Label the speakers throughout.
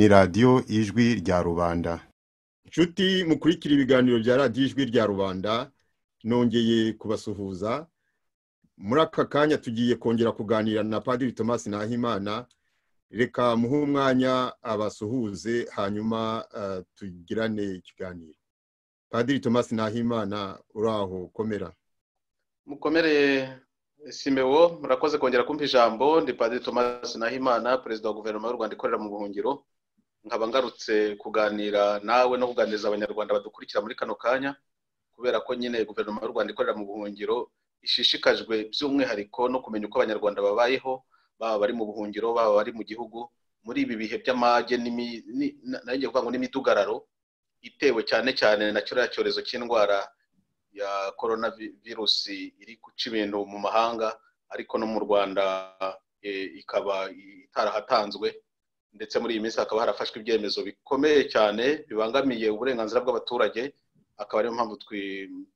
Speaker 1: ni radiyo ijwi rya rubanda. Inshuti mukurikira ibiganiro bya radiyo ijwi rya rubanda, nongeye kubasuhuza. Muri aka kanya tugiye kongera kuganira na Padiri Thomas Nahimana. Reka muhe umwanya abasuhuze hanyuma tugirane ikiganiro. Padiri Thomas Nahimana, uraho komera?
Speaker 2: Mukomere Simeo, murakoze kongera kumpa ijambo. Ndi Padiri Thomas Nahimana, Perezida wa Guverinoma y'u Rwanda ikorera mu buhungiro. Nkaba ngarutse kuganira nawe no kuganiriza abanyarwanda badukurikira muri kano kanya, kubera ko nyine Guverinoma y'u Rwanda ikorera mu buhungiro ishishikajwe by'umwihariko no kumenya uko abanyarwanda babayeho, baba bari mu buhungiro, baba bari mu gihugu, muri ibi bihe by'amage nanjye kuvuga ngo n'imidugararo itewe cyane cyane na cyorezo cy'indwara ya coronavirus iri guca ibintu mu mahanga, ariko no mu Rwanda ikaba itarahatanzwe, ndetse muri iyi minsi hakaba harafashwe ibyemezo bikomeye cyane bibangamiye uburenganzira bw'abaturage. Akaba ariyo mpamvu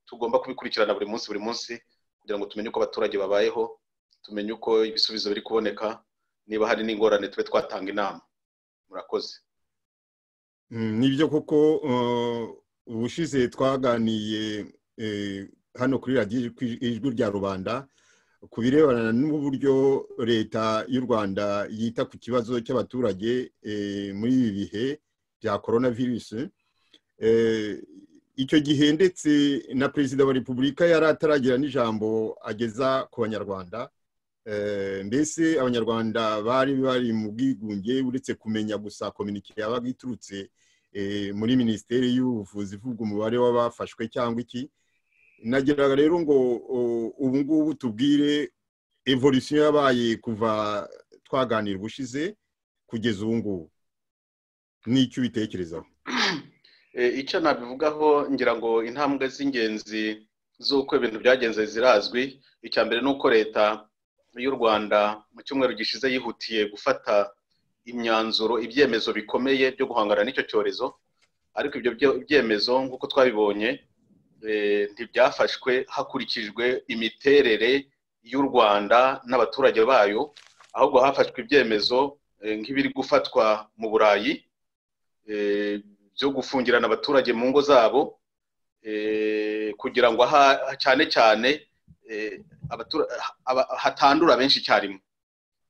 Speaker 2: tugomba kubikurikirana buri munsi kugira ngo tumenye uko abaturage babayeho, tumenye uko ibisubizo biri kuboneka, niba hari n'ingorane tube twatanga inama. Murakoze.
Speaker 1: Nibyo koko ubushize twaganiye hano kuri radiyo ijwi rya rubanda ku birebana n'uburyo leta y'u Rwanda yita ku kibazo cy'abaturage muri ibi bihe bya coronavirus. Icyo gihe ndetse na Perezida wa Repubulika yari ataragira n'ijambo ageza ku banyarwanda. Mbese abanyarwanda bari mu bwigunge, uretse kumenya gusa kominike yabaga iturutse muri Minisiteri y'Ubuvuzi ivuga umubare w'abafashwe cyangwa iki. Nageraga rero ngo ubu ngubu tubwire evolution yabaye kuva twaganira ubushize kugeza ubu ngubu, n'icyo ubitekerezaho.
Speaker 2: Icyo nabivugaho, ngira ngo intambwe z'ingenzi z'uko ibintu byagenze zirazwi. Icya mbere nuko leta y'u Rwanda mu cyumweru gishize yihutiye gufata imyanzuro, ibyemezo bikomeye byo guhangana n'icyo cyorezo, ariko ibyo byemezo nk'uko twabibonye ntibyafashwe hakurikijwe imiterere y'u Rwanda n'abaturage bayo, ahubwo hafashwe ibyemezo nk'ibiri gufatwa mu Burayi byo gufungirana abaturage mu ngo zabo, kugira ngo cyane cyane hatandura benshi icyarimwe.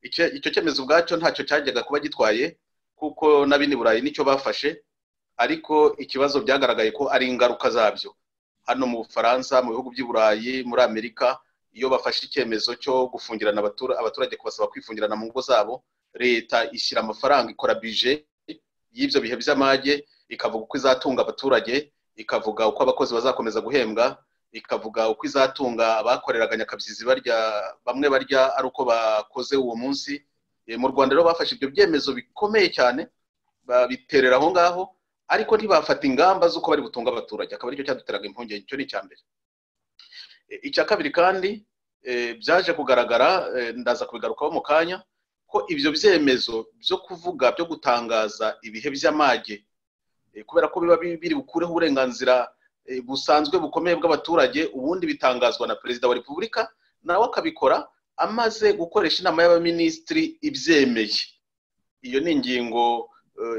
Speaker 2: Icyo cyemezo ubwacyo ntacyo cyajyaga kuba gitwaye, kuko n'abindi Burayi nicyo bafashe, ariko ikibazo byagaragaye ko ari ingaruka zabyo. Hano mu Bufaransa, mu bihugu by'i Burayi, muri Amerika, iyo bafashe icyemezo cyo gufungirana abaturage, kubasaba kwifungirana mu ngo zabo, leta ishyira amafaranga, ikora budget y'ibyo bihe by'amage, ikavuga uko izatunga abaturage, ikavuga uko abakozi bazakomeza guhembwa, ikavuga uko izatunga abakoreraga nyakabyizi bamwe barya ari uko bakoze uwo munsi. Mu Rwanda rero bafashe ibyo byemezo bikomeye cyane, babiterera aho ngaho, ariko ntibafata ingamba z'uko bari butunga abaturage. Akaba aricyo cyaduteraga impungenge. Icyo ni icya mbere. Icya kabiri kandi byaje kugaragara, ndaza kubigarukaho mu kanya, ko ibyo byemezo byo kuvuga, byo gutangaza ibihe by'amage, kubera ko biba biri bukureho uburenganzira busanzwe bukomeye bw'abaturage, ubundi bitangazwa na Perezida wa Repubulika, nawe akabikora amaze gukoresha inama y'abaminisitiri ibyemeye. Iyo ni ingingo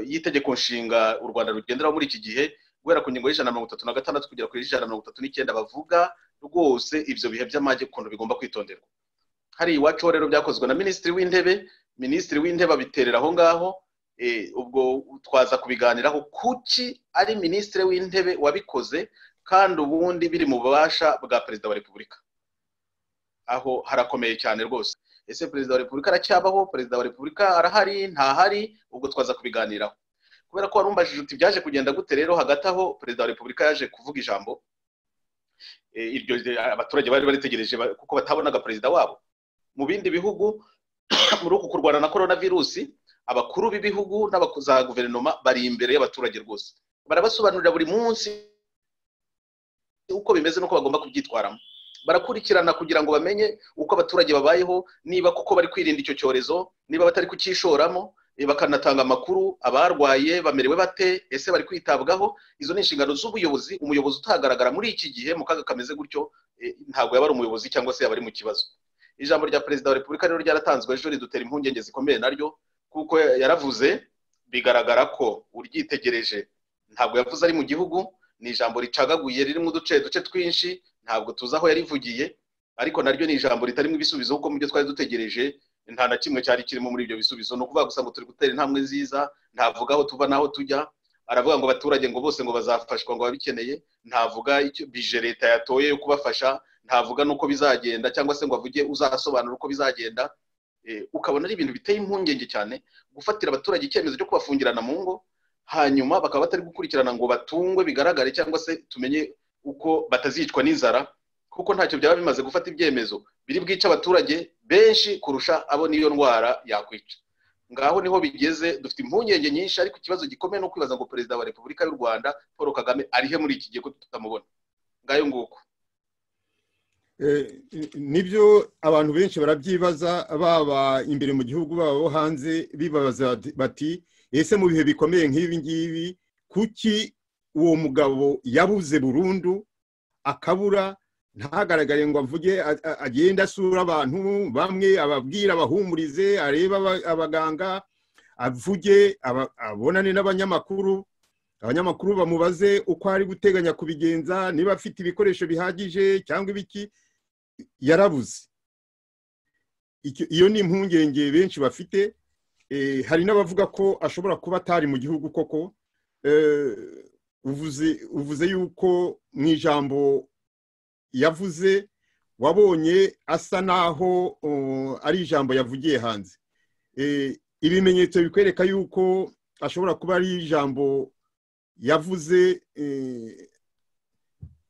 Speaker 2: y'itegeko nshinga u Rwanda rugenderaho muri iki gihe, guhera ku ngingo y'136 kugera ku 139 bavuga rwose ibyo bihe by'amage ukuntu bigomba kwitonderwa. Hari iwacu rero byakozwe na Minisitiri w'Intebe abiterera aho ngaho. Ubwo twaza kubiganiraho kuki ari Minisitiri w'Intebe wabikoze, kandi ubundi biri mu bubasha bwa Perezida wa Repubulika. Aho harakomeye cyane rwose. Ese Perezida wa Repubulika aracyabaho? Perezida wa Repubulika arahari? Ntahari? Ubwo twaza kubiganiraho. Kubera ko warumbajije uti byaje kugenda gute rero, hagati aho Perezida wa Repubulika yaje kuvuga ijambo, iryo abaturage bari baritegereje kuko batabonaga perezida wabo. Mu bindi bihugu muri uku kurwana na coronavirus, abakuru b'ibihugu n'abakuza guverinoma bari imbere y'abaturage rwose, barabasobanurira buri munsi uko bimeze n'uko bagomba kubyitwaramo. Barakurikirana kugira ngo bamenye uko abaturage babayeho, niba kuko bari kwirinda icyo cyorezo, niba batari kucyishoramo, bakanatanga amakuru, abarwaye bamerewe bate, ese bari kwitabwaho. Izo ni inshingano z'ubuyobozi. Umuyobozi utagaragara muri iki gihe mu kaga kameze gutyo ntabwo yaba ari umuyobozi cyangwa se yaba ari mu kibazo. Ijambo rya Perezida wa Repubulika rero ryaratanzwe ejo ridutera impungenge zikomeye naryo, kuko yaravuze bigaragara ko uryitegereje ntabwo yavuze ari mu gihugu, ni ijambo ricagaguye ririmo uduce twinshi, ntabwo tuzi aho yarivugiye, ariko naryo ni ijambo ritarimo ibisubizo kuko mu byo twari dutegereje nta na kimwe cyari kirimo muri ibyo bisubizo. No kuvuga gusa ngo turi gutera intambwe nziza, ntavuga aho tuva naho tujya, aravuga ngo abaturage ngo bose ngo bazafashwa ngo babikeneye, ntavuga icyo bije leta yatoye yo kubafasha, ntavuga nuko bizagenda cyangwa se ngo avuge uzasobanura uko bizagenda. Ukabona ari ibintu biteye impungenge cyane gufatira abaturage icyemezo cyo kubafungirana mu ngo, hanyuma bakaba batari gukurikirana ngo batungwe bigaragare cyangwa se tumenye uko batazicwa n'inzara, kuko ntacyo byaba bimaze gufata ibyemezo biri bwica abaturage benshi kurusha abo niyo ndwara yakwica. Ngaho niho bigeze, dufite impungenge nyinshi, ariko ikibazo gikomeye no kwibaza ngo Perezida wa Repubulika y'u Rwanda Paul Kagame arihe muri iki gihe ko tutamubona. Ngayo nguko
Speaker 1: nibyo abantu benshi barabyibaza, baba imbere mu gihugu baba bo hanze, bibabaza bati ese mu bihe bikomeye nk'ibi ngibi kuki uwo mugabo yabuze burundu akabura, ntagaragare ngo avuge, agenda asura abantu bamwe, ababwira, abahumurize, areba abaganga, avuge, abonane n'abanyamakuru, bamubaze uko ari guteganya kubigenza, niba afite ibikoresho bihagije cyangwa ibiki. Yarabuze. Iyo ni impungenge benshi bafite. Hari n'abavuga ko ashobora kuba atari mu gihugu koko. Uvuze yuko mu ijambo yavuze wabonye asa naho ari ijambo yavugiye hanze. Ibimenyetso bikwereka yuko ashobora kuba ari ijambo yavuze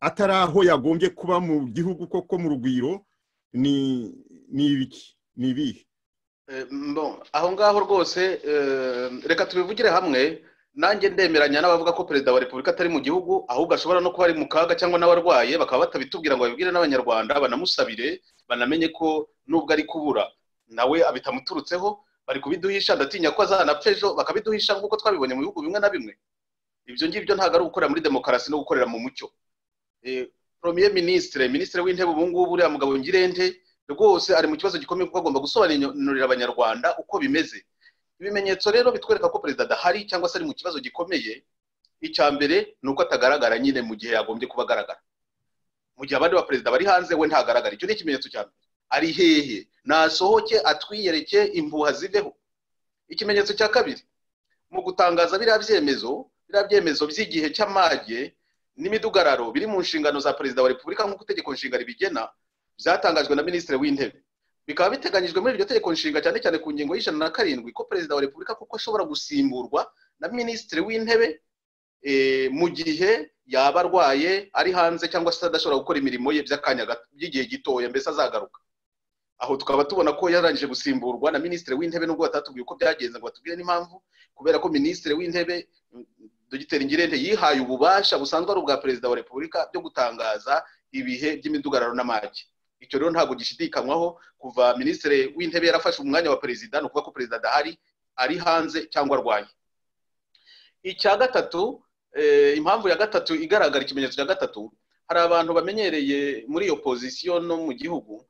Speaker 1: atari aho yagombye kuba mu gihugu koko mu rugwiro. Ni ibiki, ni ibihe?
Speaker 2: Aho ngaho rwose reka tubivugire hamwe. Nanjye ndemeranya n'abavuga ko Perezida wa Repubulika atari mu gihugu, ahubwo ashobora no kuba ari mu kaga cyangwa n'abarwaye, bakaba batabitubwira ngo babibwire n'abanyarwanda banamusabire, banamenye ko nubwo ari kubura nawe abitamuturutseho, bari kubiduhisha. Ndatinya ko azanapfa ejo bakabiduhisha nk'uko twabibonye mu bihugu bimwe na bimwe. Ibyo ngibyo ntabwo ari gukorera muri demokarasi no gukorera mu mucyo. Premier Ministre w'intebe ubu ngubu uriya mugabo Ngirente rwose ari mu kibazo gikomeye kuko agomba gusobanurira abanyarwanda uko bimeze. Ibimenyetso rero bitwereka ko Perezida adahari cyangwa se ari mu kibazo gikomeye. Icya mbere ni uko atagaragara nyine mu gihe yagombye kuba agaragara. Mu gihe abandi ba Perezida bari hanze we ntagaragara. Icyo ni ikimenyetso cya mbere. Ari hehe? Nasohoke atwiyereke, impuha ziveho. Ikimenyetso cya kabiri, mu gutangaza biriya byemezo by'igihe cy'amage n'imidugararo biri mu nshingano za Perezida wa Repubulika nk'uko itegeko nshinga ribigena, byatangajwe na Minisitiri w'Intebe. Bikaba biteganyijwe muri iryo tegeko nshinga cyane cyane ku ngingo y'107 ko Perezida wa Repubulika kuko ashobora gusimburwa na Minisitiri w'Intebe mu gihe yaba arwaye, ari hanze cyangwa se adashobora gukora imirimo ye by'akanya by'igihe gitoya, mbese azagaruka. Aho tukaba tubona ko yarangije gusimburwa na Minisitiri w'Intebe, nubwo batatubwiye uko byagenze ngo batubwire n'impamvu, kubera ko Minisitiri w'Intebe Dr. Ngirente yihaye ububasha busanzwe ari ubwa Perezida wa Repubulika byo gutangaza ibihe by'imidugararo n'amage. Icyo rero ntabwo gishidikanywaho, kuva Minisitiri w'Intebe yarafashe umwanya wa Perezida, no kuvuga ko Perezida adahari, ari hanze cyangwa arwaye. Icya gatatu, impamvu ya gatatu igaragara, ikimenyetso cya gatatu, hari abantu bamenyereye muri iyo position no mu gihugu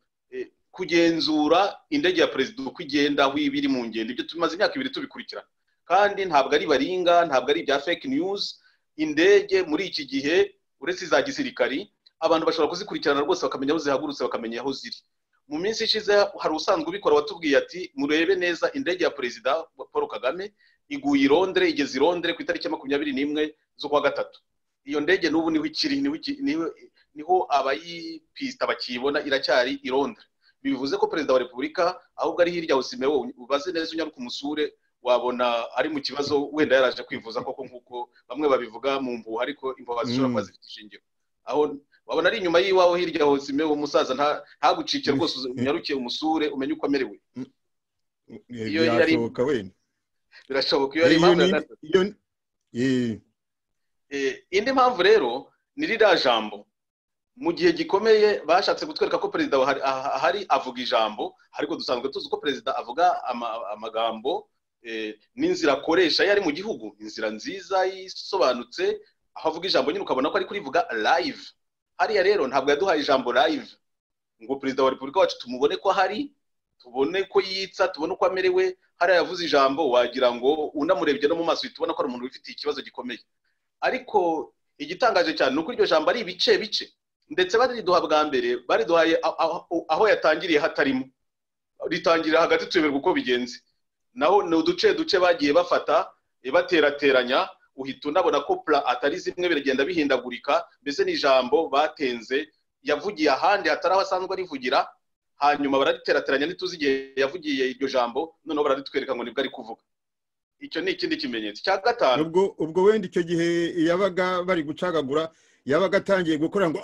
Speaker 2: kugenzura indege ya Perezida uko igenda, aho ibiri mu ngendo. Ibyo tumaze imyaka 2 tubikurikirana, kandi ntabwo ari baringa, ntabwo ari ibya fake news. Indege muri iki gihe uretse za gisirikari, abantu bashobora kuzikurikirana rwose bakamenya aho zihagurutse, bakamenya aho ziri. Mu minsi ishize hari usanzwe ubikora watubwiye ati murebe neza indege ya Perezida Paul Kagame iguye i Londres, igeze i Londres ku itariki 21 z'ukwa gatatu. Iyo ndege n'ubu niho ikiri, niho abayipista bakibona, iracyari i Londres. Bivuze ko Perezida wa Repubulika ahubwo ari hirya Simewo, ubaze neza unyaruka umusure wabona ari mu kibazo, wenda yaraje kwivuza koko nk'uko bamwe babivuga mu mbuho, ariko imbabazi zishobora kuba zifite ishingiro. Aho wabona ari inyuma yiwawe hirya ho Simewo, umusaza ntagucike rwose, unyaruke umusure umenye uko amerewe. Iyo yari birashoboka, iyo ari impamvu. Indi mpamvu rero ni ririya jambo mu gihe gikomeye bashatse gutwereka ko Perezida ahari avuga ijambo, ariko dusanzwe tuzi ko Perezida avuga amagambo n'inzira akoresha yari mu gihugu, inzira nziza isobanutse, aho avuga ijambo nyine ukabona ko ari kurivuga live. Hariya rero ntabwo yaduhaye ijambo live ngo Perezida wa Repubulika wacu tumubone ko ahari, tubone ko yitsa, tubone uko amerewe, hariya yavuze ijambo wagira ngo unamurebye no mu maso uhita ubona ko ari umuntu wifitiye ikibazo gikomeye. Ariko igitangaje cyane ni uko iryo jambo ari ibice bice, ndetse bariduha bwa mbere bariduhaye aho yatangiriye hatarimo, ritangirira hagati tuyoberwa uko bigenze, naho ni uduce duce bagiye bafata baterateranya, uhita unabona ko pla atari zimwe, biragenda bihindagurika, mbese n'ijambo batenze yavugiye ahandi hatari aho asanzwe rivugira, hanyuma baraditerateranya ntituzi igihe yavugiye iryo jambo, noneho bararitwereka ngo nibwo ari kuvuga. Icyo ni ikindi kimenyetso cya gatanu.
Speaker 1: ubwo wenda icyo gihe yabaga bari gucagagura, yabaga atangiye gukora ngo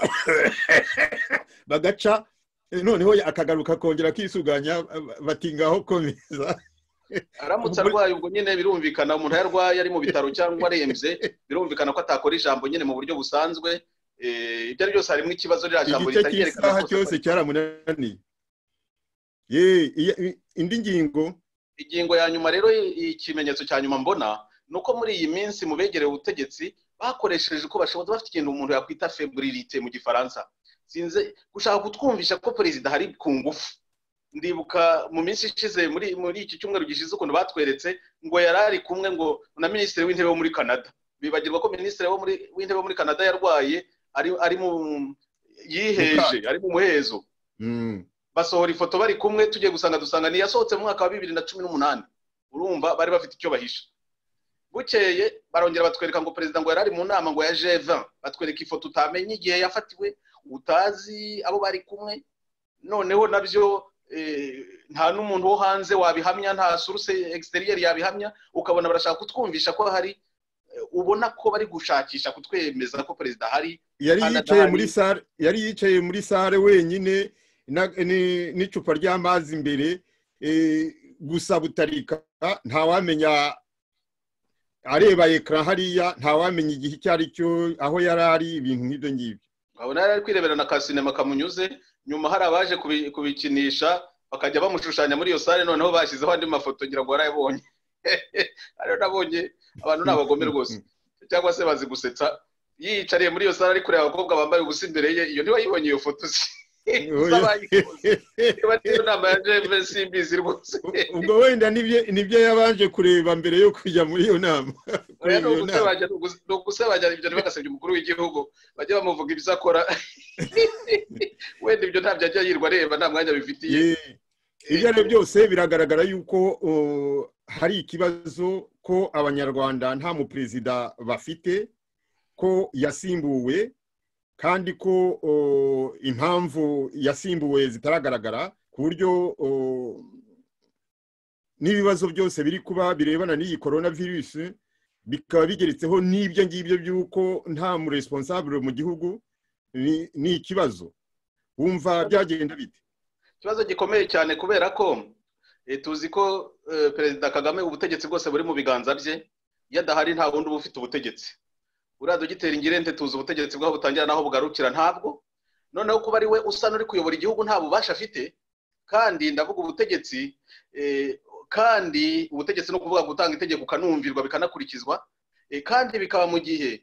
Speaker 1: bagaca, noneho akagaruka kongera kisuganya, bati ngaho komeza.
Speaker 2: Aramutse arwaye ubwo nyine birumvikana, umuntu yarwaye ari mu bitaro cyangwa arembye, birumvikana ko atakora ijambo nyine mu buryo busanzwe. Ibyo ari byose harimo ikibazo, rya jambo
Speaker 1: ritagerekana ko cyose cyaramunaniye. Indi ingingo
Speaker 2: ya nyuma rero, ikimenyetso cya nyuma mbona nuko muri iyi minsi mu begereye ubutegetsi bakoresheje uko bashoboye, bafite ikintu umuntu yakwita febrilité mu gifaransa, sinze gushaka kutwumvisha ko perezida hari ku ngufu. Ndibuka mu minsi ishize muri iki cyumweru gishize ukuntu batweretse ngo yarari kumwe ngo na minisitiri w'intebe wo muri Canada, bibagirwa ko minisitiri w'intebe wo muri Canada yarwaye, ari mu yiheje, ari mu muhezo. Basohora ifoto bari kumwe, tugiye dusanga ni yasohotse mu mwaka wa 2018. Urumva bari bafite icyo bahisha. Bukeye barongera batwereka ngo perezida ngo yarari mu nama ngo ya G20, batwereka ifoto utamenye igihe yafatiwe, utazi abo bari kumwe. Noneho nabyo nta n'umuntu wo hanze wabihamya, nta source extérieure yabihamya, ukabona barashaka kutwumvisha ko hari, ubona ko bari gushakisha kutwemeza ko perezida hari.
Speaker 1: Yari yicaye muri sare wenyine n'icupa ry'amazi imbere, gusa butarika, ntawamenya, areba ekran hariya, ntawamenya igihe icyo ari cyo, aho yari ari, ibintu nk'ibyo ngibyo.
Speaker 2: Abona yari kwirebera na ka sinema kamunyuze, nyuma hari abaje kubikinisha bakajya bamushushanya muri iyo sare, noneho bashyizeho andi mafoto ngira ngo warayabonye. Ariyo nabonye abantu n'abagome rwose, cyangwa se bazi gusetsa, yicariye muri iyo sare ari kureba abakobwa bambaye ubusa imbere ye. Iyo ntiwayibonye iyo foto
Speaker 1: ubwo wenda nibyo yabanje kureba mbere yo kujya muri iyo nama.
Speaker 2: Ni ugusebanya, ibyo ntibagasebye umukuru w'igihugu, bajya bamuvuga ibyo akora. Wenda ibyo ntabyo ajya yirwa areba, nta mwanya bifitiye.
Speaker 1: Ibyo ari byose biragaragara yuko hari ikibazo ko abanyarwanda nta muperezida bafite, ko yasimbuwe, kandi ko impamvu yasimbuwe zitaragaragara, ku buryo n'ibibazo byose biri kuba birebana n'iyi coronavirus bikaba bigeretseho n'ibyo ngibyo by'uko nta mu responsable mu gihugu. Ni ikibazo wumva byagenda bite?
Speaker 2: Ikibazo gikomeye cyane, kubera ko tuzi ko perezida Kagame ubutegetsi bwose buri mu biganza bye, yadahari nta wundi uba ufite ubutegetsi. Uriya Dogiteri Ngirente tuzi ubutegetsi bwaho butangira naho bugarukira ntabwo, noneho kuba ari we usa n'uri kuyobora igihugu nta bubasha afite. Kandi ndavuga ubutegetsi, kandi ubutegetsi no kuvuga gutanga itegeko kanumvirwa bikanakurikizwa, kandi bikaba mu gihe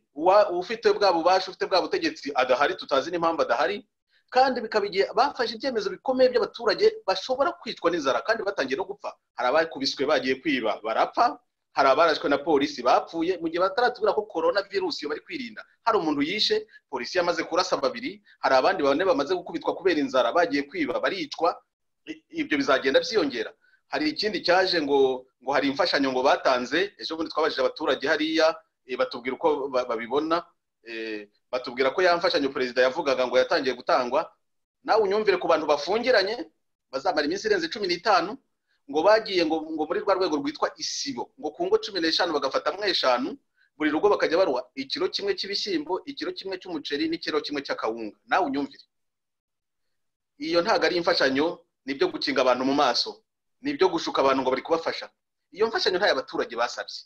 Speaker 2: ufite bwa bubasha, ufite bwa butegetsi adahari, tutazi n'impamvu adahari. Kandi bikaba igihe bafashe ibyemezo bikomeye by'abaturage bashobora kwicwa n'inzara kandi batangiye no gupfa. Hari abakubiswe bagiye kwiba barapfa, hari abarashwe na polisi bapfuye, mu gihe bataratubwira ko coronavirus yo bari kwirinda. Hari umuntu yishe, polisi yamaze kurasa 2, hari abandi bane bamaze gukubitwa kubera inzara, bagiye kwiba baricwa. Ibyo bizagenda byiyongera. Hari ikindi cyaje ngo hari imfashanyo ngo batanze, ejo bundi twabajije abaturage hariya, batubwira uko babibona, batubwira ko yamfashanyo perezida yavugaga ngo yatangiye gutangwa. Nawe unyumvire ku bantu bafungiranye bazamara iminsi irenze 15, ngo bagiye ngo muri rwa rwego rwitwa isibo, ngo ku ngo 15 bagafata 5, buri rugo bakajya barwa ikiro kimwe cy'ibishyimbo, ikiro kimwe cy'umuceri n'ikiro kimwe cy'akawunga. Nawe unyumvire, iyo ntago ari imfashanyo, nibyo gukinga abantu mu maso, nibyo gushuka abantu ngo bari kubafasha. Iyo mfashanyo nta y'abaturage basabye,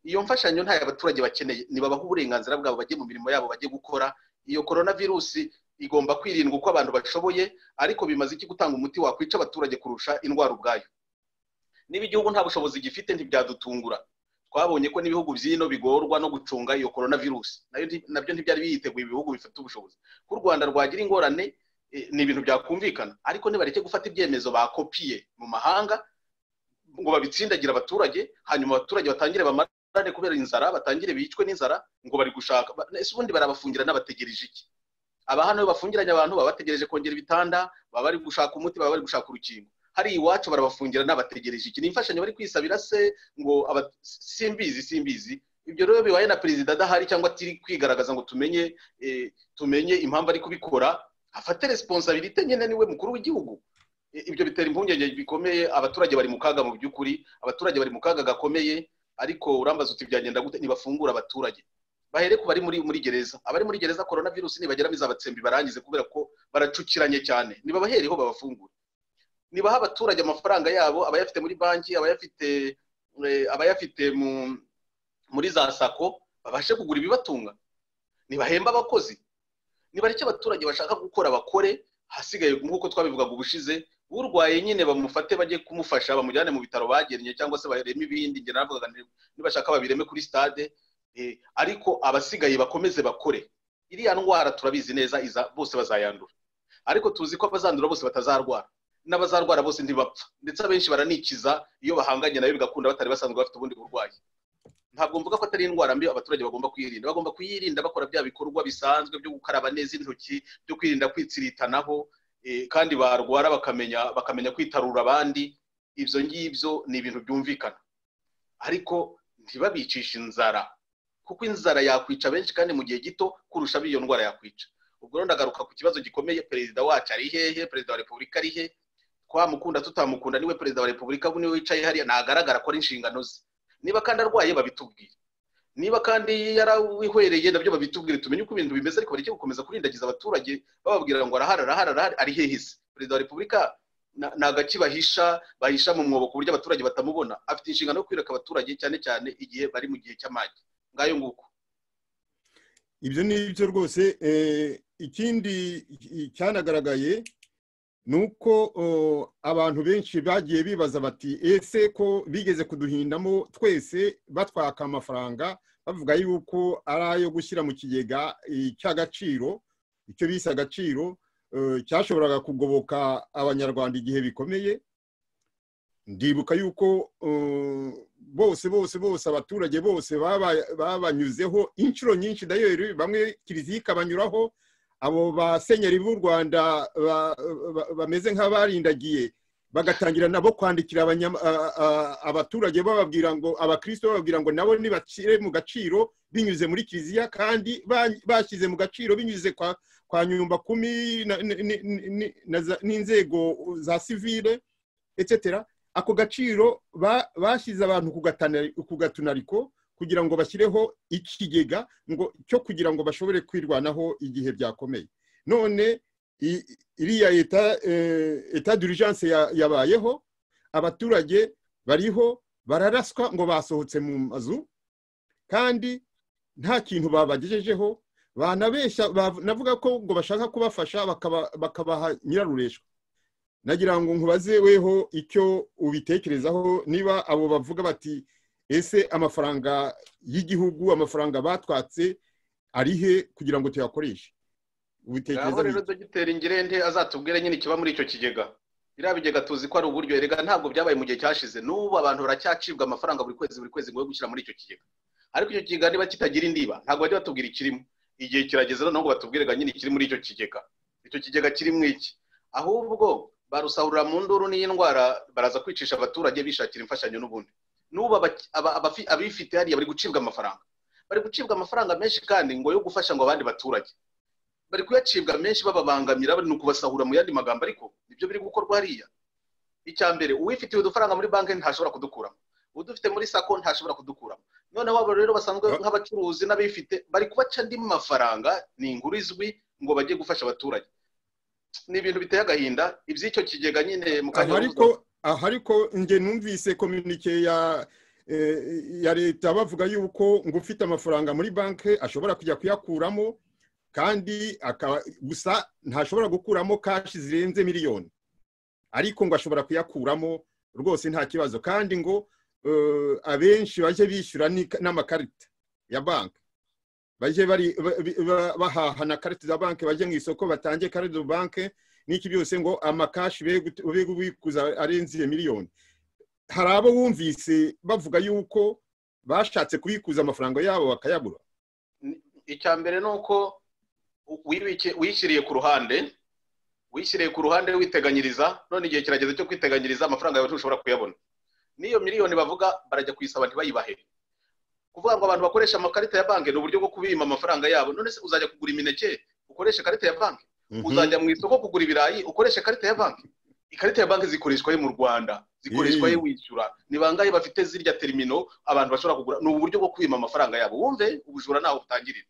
Speaker 2: iyo mfashanyo nta y'abaturage bakeneye, nibabaho uburenganzira bwabo, bajye mu mirimo yabo, bajye gukora. Iyo coronavirus igomba kwirindwa uko abantu bashoboye, ariko bimaze iki gutanga umuti wakwica abaturage kurusha indwara ubwayo. Niba igihugu nta bushobozi gifite ntibyadutungura. Twabonye ko n'ibihugu byino bigorwa no gucunga iyo coronavirus, nabyo ntibyari biyiteguye ibihugu bifite ubushobozi. Ku Rwanda rwagira ingorane ni ibintu byakumvikana, ariko nibareke gufata ibyemezo bakopiye mu mahanga, ngo babitsindagira abaturage, hanyuma abaturage batangire bamarane kubera inzara, batangire bicwe n'inzara, ngo bari gushaka ese ubundi barabafungira n'abategereje iki? Aba hano bafungiranye abantu baba bategereje kongera ibitanda, baba bari gushaka umuti, baba bari gushaka urukingo. Hari iwacu barabafungira n'abategereje iki? Ni imfashanyo bari kwisabira se ngo simbizi. Ibyo rero bibaye na perezida adahari cyangwa atiri kwigaragaza ngo tumenye impamvu ari kubikora, afate responsabilité nyene niwe mukuru w'igihugu. Ibyo bitera impungenge bikomeye, abaturage bari mu kaga mu by'ukuri, abaturage bari mu kaga gakomeye, ariko urambaza uti byagenda gute nibafungura abaturage? Bahere ko bari muri gereza, abari muri gereza coronavirus nibagera bizabatsembi barangize kubera ko baracukiranye cyane, niba bahereho babafungura. Nibaha abaturage amafaranga yabo, abayafite muri banki, abayafite muri za sako, babashe kugura ibibatunga. Nibahemba abakozi, nibareke abaturage bashaka gukora bakore, hasigaye nk'uko twabivugaga ubushize, urwaye nyine bamufate bajye kumufasha, bamujyane mu bitaro bagennye cyangwa se bareme ibindi. Nge navugaga nibashaka babireme kuri stade, ariko abasigaye bakomeze bakore. Iriya ndwara turabizi neza bose bazayandura, ariko tuzi ko abazandura bose batazarwara, n'abazarwara bose ntibapfa, ndetse abenshi baranikiza iyo bahanganye nayo bigakunda batari basanzwe bafite ubundi burwayi. Ntabwo mvuga ko atari indwara mbi abaturage bagomba kuyirinda bakora bya bikorwa bisanzwe byo gukaraba neza intoki, byo kwirinda kwitsiritanaho, kandi barwara bakamenya kwitarura abandi. Ibyo ngibyo ni ibintu byumvikana, ariko ntibabicisha inzara, kuko inzara yakwica benshi kandi mu gihe gito kurusha iyo ndwara yakwica. Ubwo rero ndagaruka ku kibazo gikomeye, perezida wacu ari hehe? Perezida wa Repubulika ari he? Twamukunda tutamukunda niwe perezida wa Repubulika, niwe wicaye hariya, nagaragara ko ari inshingano ze. Niba kandi arwaye babitubwire, niba kandi yarawihwereye nabyo babitubwire, tumenye uko ibintu bimeze, ariko bareke gukomeza kurindagiza abaturage bababwira ngo arahara ari hehe se? Perezida wa Repubulika nagaki bahisha mu mwobo ku buryo abaturage batamubona. Afite inshingano yo kwireka abaturage, cyane cyane igihe bari mu gihe cy'amage. Ngayo nguko
Speaker 1: ibyo nibyo rwose. Ikindi cyanagaragaye nuko abantu benshi bagiye bibaza bati ese ko bigeze kuduhindamo twese batwaka amafaranga bavuga yuko ari ayo gushyira mu kigega cy'agaciro, icyo bise agaciro, cyashoboraga kugoboka abanyarwanda igihe bikomeye. Ndibuka yuko bose abaturage bose babanyuzeho inshuro nyinshi, dayeri bamwe kiliziya ikabanyuraho. Abo basenyeri b'u Rwanda bameze nk'abarindagiye bagatangira nabo kwandikira abaturage bababwira ngo, abakristo bababwira ngo nabo nibacire mu gaciro binyuze muri kiliziya, kandi bashyize mu gaciro binyuze kwa nyumba kumi n'inzego za civile etc. Ako gaciro bashyize abantu ku gatunariko kugira ngo bashyireho ikigega ngo cyo kugira ngo bashobore kwirwanaho igihe byakomeye. None iriya etat d'urgence yabayeho, abaturage bariho bararaswa ngo basohotse mu mazu, kandi nta kintu babagejejeho. Banabeshya navuga ko ngo bashaka kubafasha bakabaha nyirarureshwa. Nagira ngo nkubaze weho icyo ubitekerezaho, niba abo bavuga bati ese amafaranga y'igihugu, amafaranga batwatse ari he kugira ngo tuyakoreshe?
Speaker 2: Ubitekereza rero Dogiteri Ngirente azatubwire nyine kiba muri icyo kigega. Biriya bigega tuzi ko ari uburyo, erega ntabwo byabaye mu gihe cyashize, n'ubu abantu baracyacibwa amafaranga buri kwezi ngo gushyira muri icyo kigega. Ariko icyo kigega niba kitagira indiba ntabwo bajya batubwira ikirimo. Igihe kirageze rero ngo batubwire nyine ikiri muri icyo kigega. Icyo kigega kirimo iki? Ahubwo barusahurira mu nduru n'indwara, baraza kwicisha abaturage bishakira imfashanyo n'ubundi. N'ubu abifite hariya bari gucibwa amafaranga menshi, kandi ngo yo gufasha ngo abandi baturage bari kuyacibwa menshi, bababangamira, bari kubasahura mu yandi magambo. Ariko nibyo biri gukorwa hariya. Icya mbere, uwifitiye udufaranga muri banki ntashobora kudukuramo, udufite muri sako ntashobora kudukuramo. Noneho abo rero basanzwe nk'abacuruzi n'abifite bari kubaca andi mafaranga, ni inkuru izwi, ngo bajye gufasha abaturage. Ni ibintu biteye agahinda iby'icyo kigega nyine mu kanya.
Speaker 1: Ariko nge numvise communique ya leta bavuga yuko ngo ufite amafaranga muri banki ashobora kujya kuyakuramo, kandi gusa ntashobora gukuramo kashi zirenze miliyoni, ariko ngo ashobora kuyakuramo rwose nta kibazo. Kandi ngo abenshi baje bishyura n'amakarita ya banki, baje bahaha na karita za banki, baje mu isoko batange karita za banki n'iki byose, ngo amakashi be bikuza arenze miliyoni. hari abo wumvise bavuga yuko bashatse kubikuza amafaranga yabo bakayabura.
Speaker 2: Icya mbere nuko wishyiriye ku ruhande witeganyiriza, none igihe kirageze cyo kwiteganyiriza, amafaranga yawe ntushobora kuyabona. Niyo miliyoni bavuga barajya kuyisaba ntibayibahe. Kuvuga ngo abantu bakoresha amakarita ya banki ni uburyo bwo kubima amafaranga yabo. None se uzajya kugura imineke ukoresha karita ya banki? Uzajya mu isoko kugura ibirayi ukoresha karita ya banki? Ikarita ya banki zikoreshwa mu Rwanda, zikoreshwa wishyura. Ni bangahe bafite zirya termino abantu bashobora kugura? Ni uburyo bwo kubima amafaranga yabo. Wumve ubujura naho butangirira.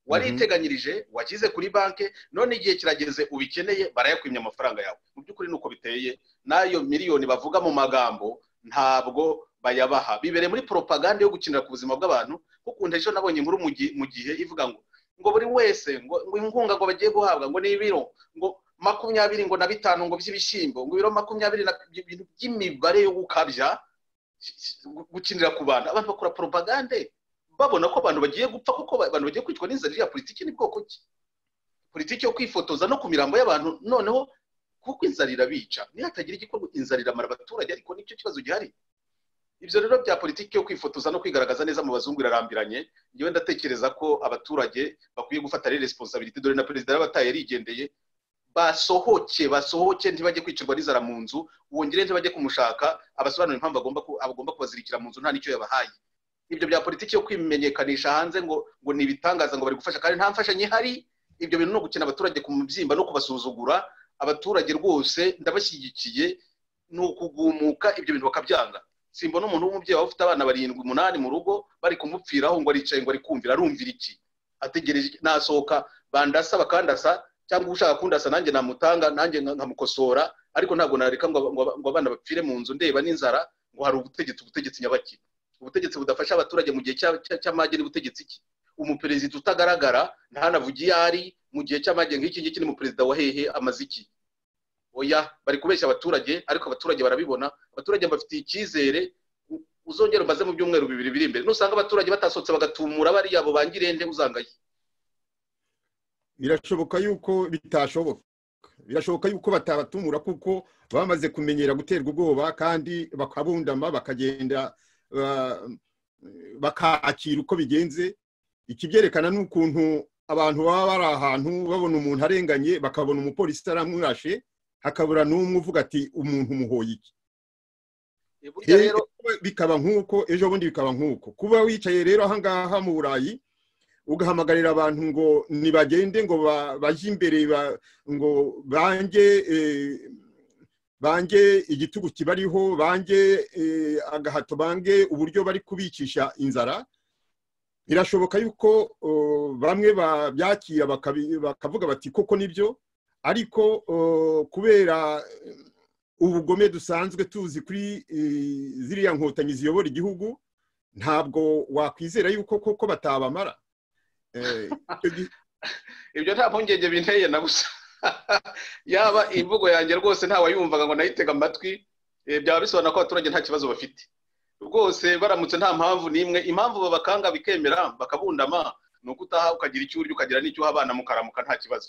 Speaker 2: Wariteganyirije, wakize kuri banki, none igihe kirageze ubikeneye barayakwimya amafaranga yawe. Mu by'ukuri nuko biteye. Nayo miliyoni bavuga mu magambo ntabwo bayabaha. Bibere muri propaganda yo gukinira ku buzima bw'abantu. Kuko ejo nabonye inkuru mu gihe ivuga ngo buri wese ngo inkunga ngo bagiye guhabwa ngo ni ibiro ngo 20 ngo na 5 ngo by'ibishyimbo, ngo ibiro 20 na ibintu by'imibare yo gukabya gukinira ku bantu. Abantu bakora propaganda babona ko abantu bagiye gupfa, kuko abantu bagiye kwicwa n'inzara ya politiki. Ni bwoko ki? Politiki yo kwifotoza no ku mirambo y'abantu, noneho kuko inzara irabica. Ni hatagira igikorwa inzara iramara abaturage, ariko nicyo kibazo gihari. Ibyo rero bya politiki yo kwifotoza no kwigaragaza neza mu bazungu irarambiranye. Ngewe ndatekereza ko abaturage bakwiye gufata responsibility. Dore na perezida y'abataye yarigendeye. Basohoke ntibajye kwicirwa n'inzara mu nzu, wongere ntibajye kumushaka, abasobanura impamvu agomba kubazirikira mu nzu nta nicyo yabahaye. Ibyo bya politiki yo kwimenyekanisha hanze ngo ni ibitangaza ngo bari gufasha, kandi nta mfashanyo ihari. Ibyo bintu no gukina abaturage ku mubyimba no kubasuzugura. Abaturage rwose ndabashyigikiye, ni ukugumuka ibyo bintu bakabyanga. Simbona umuntu w'umubyeyi ufite abana 7-8 mu rugo bari kumupfiraho ngo aricaye ngo ari kumvira. Arumvira iki? Ategereje nasohoka bandasa bakandasa, cyangwa ushaka kundasa nanjye namutanga nanjye nkamukosora, ariko ntabwo nareka ngo abana bapfire mu nzu ndeba n'inzara ngo hari ubutegetsi nyabaki. Ubutegetsi budafasha abaturage mu gihe cy'amage n'ubutegetsi iki? Umuperezida utagaragara ntanavugiye ari mu gihe cy'amage nk'iki ngiki ni mu perezida wa hehe amaziki? Oya, bari kubeshya abaturage, ariko abaturage barabibona. Abaturage bafitiye icyizere. Uzongera umaze mu byumweru 2 biri imbere nusanga abaturage batasotse bagatumura bari yabo bangirende uzangaye.
Speaker 1: Birashoboka yuko bitashoboka. Birashoboka yuko batabatumura kuko bamaze kumenyera guterwa ubwoba, kandi bakabundama bakagenda bakakira uko bigenze. Ikibyerekana n'ukuntu abantu baba bari ahantu babona umuntu arenganye, bakabona umupolisi aramurashe, hakabura n'umwe uvuga ati umuntu muhoye iki. Bikaba nk'uko ejo bundi bikaba nk'uko kuba wicaye rero ahangaha mu Burayi ugahamagarira abantu ngo nibagende ngo baje imbere ngo bange igitugu kibariho, bange agahato, bange uburyo bari kubicisha inzara. Birashoboka yuko bamwe babyakira bakavuga bati koko nibyo, ariko kubera ubugome dusanzwe tuzi kuri ziriya nkotanyi ziyobora igihugu, ntabwo wakwizera yuko koko batabamara.
Speaker 2: Ibyo nta mpungenge binteye na gusa. Yaba imvugo yanjye rwose nta wayumvaga ngo nayitega amatwi, byaba bisobanura ko abaturage nta kibazo bafite rwose. Baramutse nta mpamvu nimwe, impamvu babakanga bikemera bakabundama, nuko utaha ukagira icyo urya ukagira n'icyo abana mukaramuka nta kibazo.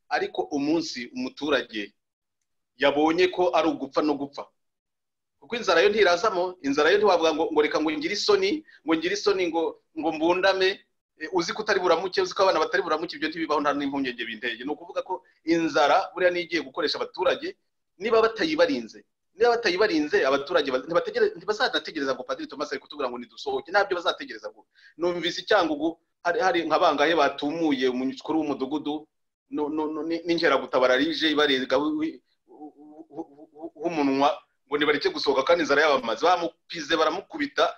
Speaker 2: Ariko umunsi umuturage yabonye ko ari ugupfa no gupfa, kuko inzara yo ntirazamo. Inzara yo ntiwavuga ngo reka ngo ngire isoni ngo mbundame, uzi ko utari buramuke, uzi ko abana batari buramuke. Ibyo ntibibaho, nta n'impungenge binteye. Ni ukuvuga ko inzara buriya nigiye gukoresha abaturage. Niba batayibarinze abaturage ntibazanategereza ngo Padiri Thomas ari kutubwira ngo nidusohoke. Ntabyo bazategereza ngo. Numvise icyangugu hari nkabangahe batumuye umukuru w'umudugudu n'ingeragutabara rije ibarega umunwa ngo nibareke gusohoka, kandi inzara yabamaze. Bamupize baramukubita.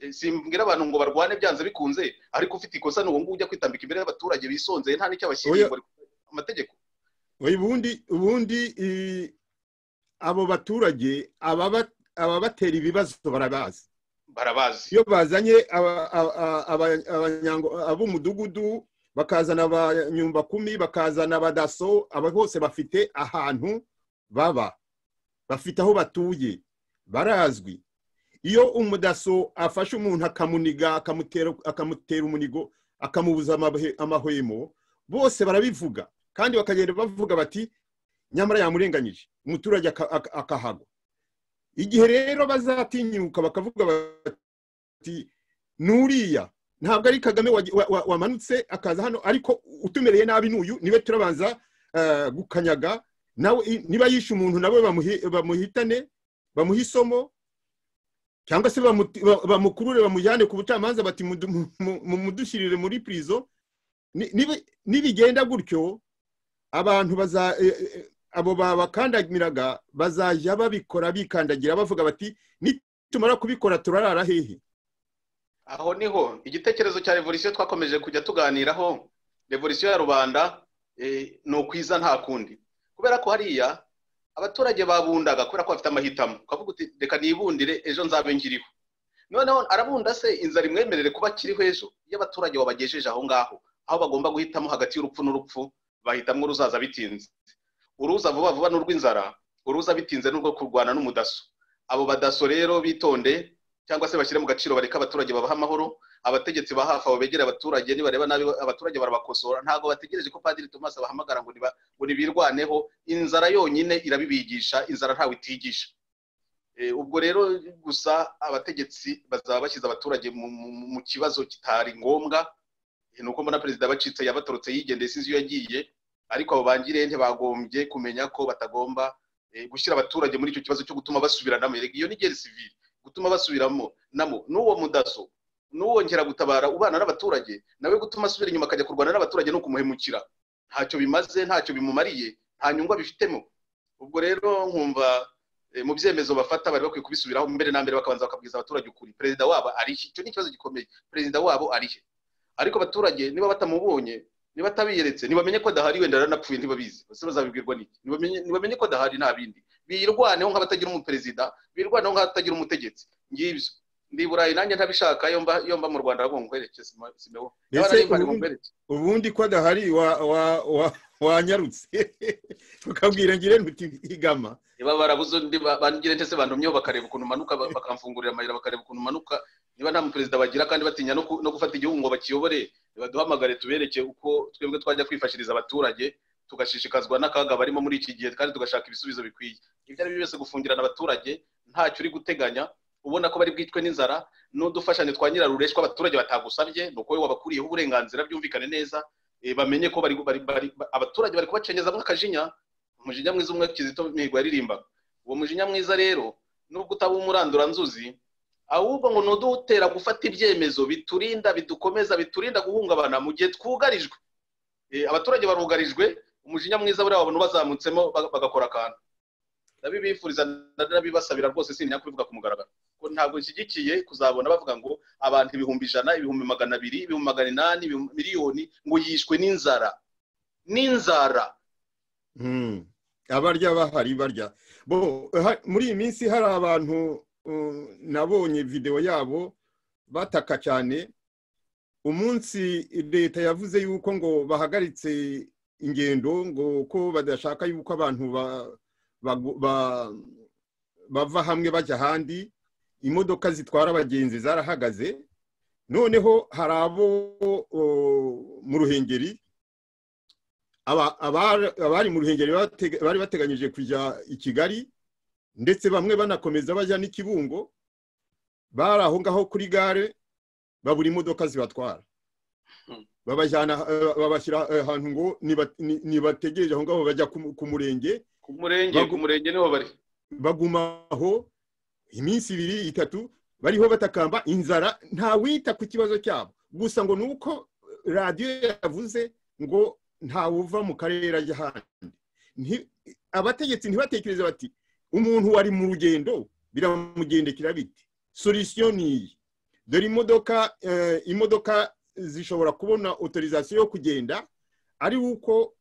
Speaker 2: Simbwira abantu ngo barwane byanze bikunze, ariko ufite ikosa n'uwo nguwo ujya kwitambika imbere y'abaturage bisonzeye nta n'icyo abashyiriye amategeko.
Speaker 1: Ubundi abo baturage ababatera ibibazo barabazi. Iyo bazanye ab'umudugudu, bakazana abanyumba 10, bakazana abadaso, aba bose bafite ahantu baba, bafite aho batuye, barazwi. Iyo umudaso afashe umuntu akamuniga, akamutera umunigo, akamubuza amahwemo, bose barabivuga, kandi bakagenda bavuga bati nyamara yamurenganyije, umuturage akahagwa. igihe rero bazatinyuka bakavuga bati nuriya ntabwo ari Kagame wamanutse akaza hano ariko utumereye nabi n'uyu niwe turabanza gukanyaga nawe niba yishe umuntu nawe bamuhitane bamuhisomo cyangwa se bamukurure bamujyane ku bucamanza bati mudushyirire muri prison nibigenda gutyo abantu abo babakandagiraga bazajya babikora bikandagira bavuga bati nitumara kubikora turarara hehe.
Speaker 2: Aho niho igitekerezo cya revolution twakomeje kujya tuganiraho. Revolution ya rubanda no kwiza nta kundi, kubera ko hariya abaturage babundaga kubera ko bafite amahitamo, ukavuga uti reka nibundire ejo nzabe ngiriho. Noneho arabunda se inzara imwemerere kuba kiriho ejo, iyo abaturage babagejeje aho ngaho aho bagomba guhitamo hagati y'urupfu n'urupfu, bahitamwe uruzaza bitinze. Uruza vuba vuba n'urw'inzara, uruza bitinze n'urwo kurwana n'umudaso. Abo badaso rero bitonde cyangwa se bashyire mu gaciro bareka abaturage babaha amahoro. Abategetsi ba hafi abo begera abaturage nibareba nabi abaturage barabakosora, ntago bategereje ko Padiri Thomas abahamagara ngo birwaneho. Inzara yonyine irabibigisha, inzara ntawe itigisha. Ubwo rero gusa abategetsi bazaba bashyize abaturage mu kibazo kitari ngombwa. Nuko mbona perezida bacitse yabatorotse yigendeye sinzi iyo yagiye, ariko abo bangire ntibagombye kumenya ko batagomba gushyira abaturage muri icyo kibazo cyo gutuma basubiranamo. Iyo ni guerre civile, gutuma basubiramo namo n'uwo mudaso n'uwongera gutabara ubana n'abaturage nawe gutuma asubira inyuma akajya kurwana n'abaturage no kumuhemukira, ntacyo bimaze, ntacyo bimumariye, nta nyungu bifitemo. Ubwo rero nkumva mu byemezo bafata bari bakwiye kubisubiraho mbere na mbere, bakabanza bakabwiza abaturage ukuri perezida wabo ari he. Icyo ni ikibazo gikomeye, perezida wabo ari he. Ariko abaturage niba batamubonye, niba tabiyeretse, nibamenye ko adahari, wenda aranapfuye ntibabizi, bose bazabibwirwa n'iki? Nibamenye ko adahari, nta bindi birwaneho nk'abatagira umuperezida, birwaneho nk'abatagira umutegetsi. Ngibyo ndi Burayi nanjye ntabishaka, yomba mu Rwanda ngo nkwereke simeho ubundi ko adahari wanyarutse ukabwira ngire ntutigama niba barabuze ndi bangire ntese bantumyeho bakareba ukuntu manuka, bakamfungurira amayira bakareba ukuntu manuka. Niba nta muperezida bagira kandi batinya no gufata igihugu ngo bakiyobore, baduhamagare tubereke uko twebwe twajya kwifashiriza abaturage, tugashishikazwa n'akaga barimo muri iki gihe kandi tugashaka ibisubizo bikwiye. Ibyo ari byose gufungirana abaturage ntacyo uri guteganya, ubona ko bari bwitwe n'inzara. N'udufashane twa nyirarureshwa abaturage batagusabye, nuko wowe wabakuriyeho uburenganzira, byumvikane neza, bamenye ko abaturage bari kubacengeza mwakajinya. Umujinya mwiza umwe Kizito Mihigo yaririmba. Uwo mujinya mwiza rero nubwo utaba umurandura nzuzi, ahubwo ngo nudutera gufata ibyemezo biturinda, bidukomeza, biturinda guhungabana mu gihe twugarijwe. Abaturage barugarijwe, umujinya mwiza buri wabo bazamutsemo bagakora akantu. Ndabibifuriza ndabibasabira rwose, sinya kubivuga ku mugaragaro ko ntabwo nshyigikiye kuzabona bavuga ngo abantu 100, 200, 200, 800, miliyoni ngo yishwe n'inzara.
Speaker 1: Abarya bahari barya. Muri iyi minsi hari abantu nabonye video yabo bataka cyane. Umunsi leta yavuze yuko ngo bahagaritse ingendo, ngo ko badashaka yuko abantu bava hamwe bajya ahandi, imodoka zitwara abagenzi zarahagaze. Noneho hari abo mu Ruhengeri, abari mu Ruhengeri bari bateganyije kujya i Kigali, ndetse bamwe banakomeza bajya n'Ikibungo, bari aho ngaho kuri gare babura imodoka zibatwara, babashyira ahantu ngo nibategereje aho ngaho bajya ku murenge.
Speaker 2: Ku murenge niho bari,
Speaker 1: bagumaho iminsi 2, 3 bariho batakamba inzara, nta wita ku kibazo cyabo. Gusa ngo nuko radio yavuze ngo nta uva mu karere ajya handi. Abategetsi ntibatekereza bati umuntu wari mu rugendo biramugendekira biti. Solution ni dore imodoka zishobora kubona autorisation yo kugenda, ari uko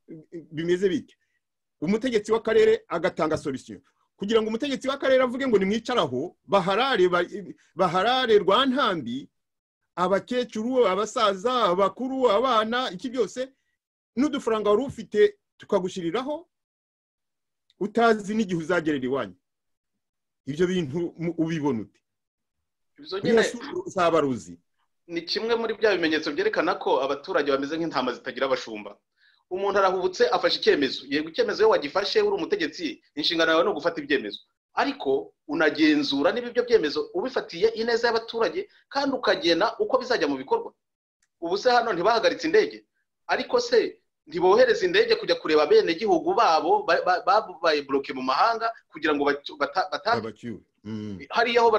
Speaker 1: bimeze bite. Umutegetsi w'akarere agatanga solution, kugira ngo umutegetsi w'akarere avuge ngo nimwicaraho baharare Rwantambi, abakecuru, abasaza, abakuru, abana, iki byose n'udufaranga wari ufite tukagushiriraho utazi n'igihe uzagerera iwanyu. Ibyo bintu ubibona ute? Sabaruzi
Speaker 2: ni kimwe muri bya bimenyetso byerekana ko abaturage bameze nk'intama zitagira abashumba. Umuntu arahubutse afashe icyemezo, yego icyemezo yo wagifashe uri umutegetsi, inshingano yawe no gufata ibyemezo. ariko unagenzura niba ibyo byemezo ubifatiye ineza y'abaturage kandi ukagena uko bizajya mu bikorwa. Ubu se hano ntibahagaritse indege, ariko se ntibohereza indege kujya kureba bene gihugu babo babaye bloke mu mahanga kugira ngo batahe hariya aho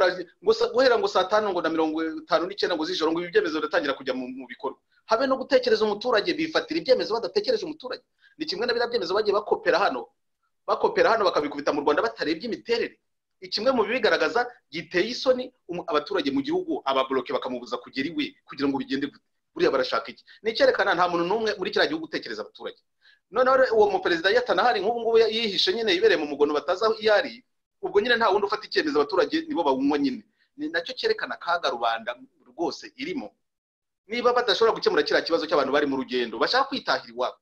Speaker 2: guhera ngo saa 5 ngo na 59 ngo z'ijoro ngo ibyemezo biratangira kujya mu bikorwa. Habe no gutekereza umuturage, bifatira ibyemezo badatekereje umuturage. Ni kimwe na byemezo bagiye bakopera hano bakabikubita mu Rwanda batarebye imiterere. Ikimwe mu bigaragaza giteye isoni abaturage mu gihugu ababloke bakamubuza kugera iwe kugira ngo bigende buriya barashaka iki. Ni cyerekana nta muntu numwe muri kiriya gihugu utekereza abaturage. Noneho uwo mu president yatanahari ngubu yihishe nyine yibereye mu mugono bataza iyari, ubwo nyine nta wundi ufata icyemezo abaturage nibo bawunywa nyine. Ni nacyo cyerekana kaga rubanda rwose irimo. Niba badashobora gukemura kiriya kibazo cy'abantu bari mu rugendo bashaka kwitahira iwabo,